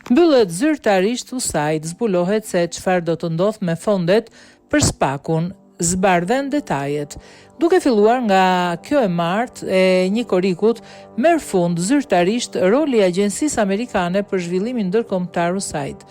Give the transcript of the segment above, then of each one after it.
Mbyllet zyrtarisht USAID, zbulohet se çfarë do të ndodh me fondet për SPAK-un, zbardhen detajet. Duke filluar nga kjo e martë e një korikut, merr fund zyrtarisht roli i Agjencisë Amerikane për Zhvillimin Ndërkombëtar USAID.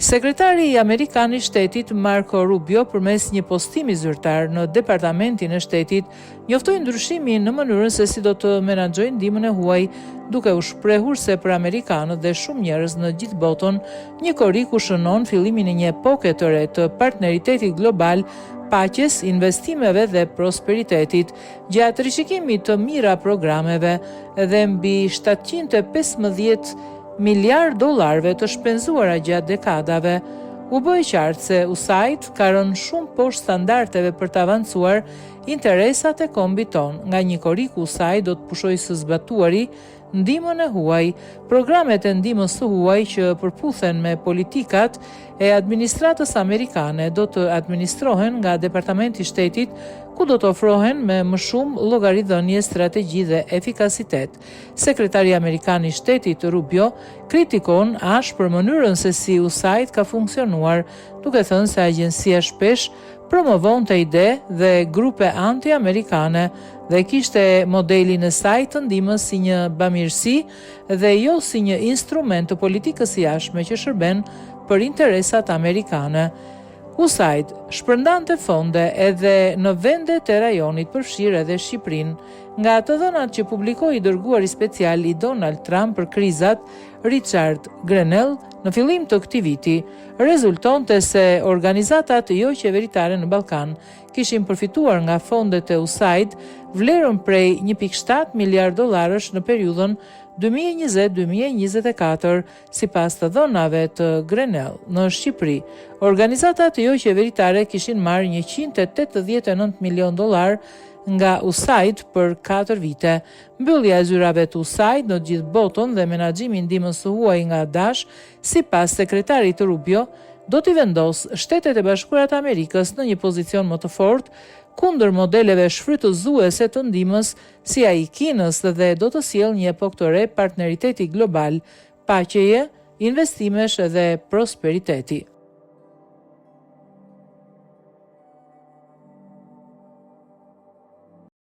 Sekretari Amerikan i Shtetit Marco Rubio, përmes një postimi zyrtar në Departamentin e Shtetit, njoftoi ndryshimin në mënyrën se si do të menaxhojnë ndihmën e huaj, duke u shprehur se për amerikanët dhe shumë njerëz në gjithë botën, një korik u shënon fillimin e një epoke të re të partneritetit global, paqes, investimeve dhe prosperitetit, gjatë rishikimit të mira programeve dhe mbi 715 miliard dollarëve të shpenzuara gjatë dekadave, u bë qartë se USAID ka rënë shumë poshtë standardeve për të avancuar interesat e kombit ton. Nga një korik USAID do të pushojë së zbatuari ndihmën e huaj, programet e ndihmës së huaj që përputhen me politikat e administratës amerikane do të administrohen nga Departamenti i Shtetit, ku do të ofrohen me më shumë llogaridhënie, strategji dhe efikasitet. Sekretari Amerikan i Shtetit Rubio kritikon ashpër mënyrën se si USAID ka funksionuar, duke thënë se agjencia shpesh promovonte ide dhe grupe anti-amerikane dhe kishte modelin e saj të ndihmës si një bamirësi dhe jo si një instrument të politikës jashtme që shërben për interesat amerikane. USAID shpërndante fonde edhe në vendet e rajonit, përfshirë edhe Shqipërinë. Nga të dhënat që publikoi i dërguari special i Donald Trump për krizat, Richard Grenell, në fillim të këtij viti, rezultonte se organizatat jo qeveritare në Ballkan kishin përfituar nga fondet e USAID vlerën prej 1.7 miliard dollarësh në periudhën 2020-2024, sipas të dhënave të Grenell. Në Shqipëri, organizatat jo qeveritare kishin marrë 189 milion dollar nga USAID për 4 vite. Mbyllja e zyrave të USAID në gjithë botën dhe menaxhimi i ndihmës së huaj nga Dash, sipas sekretarit të Rubio, do t'i vendos Shtetet e Bashkuara të Amerikës në një pozicion më të fortë kundër modeleve shfrytëzuese të ndihmës si ai i Kinës dhe do të sjellë një epokë të re partneriteti global, paqeje, investimesh dhe prosperiteti.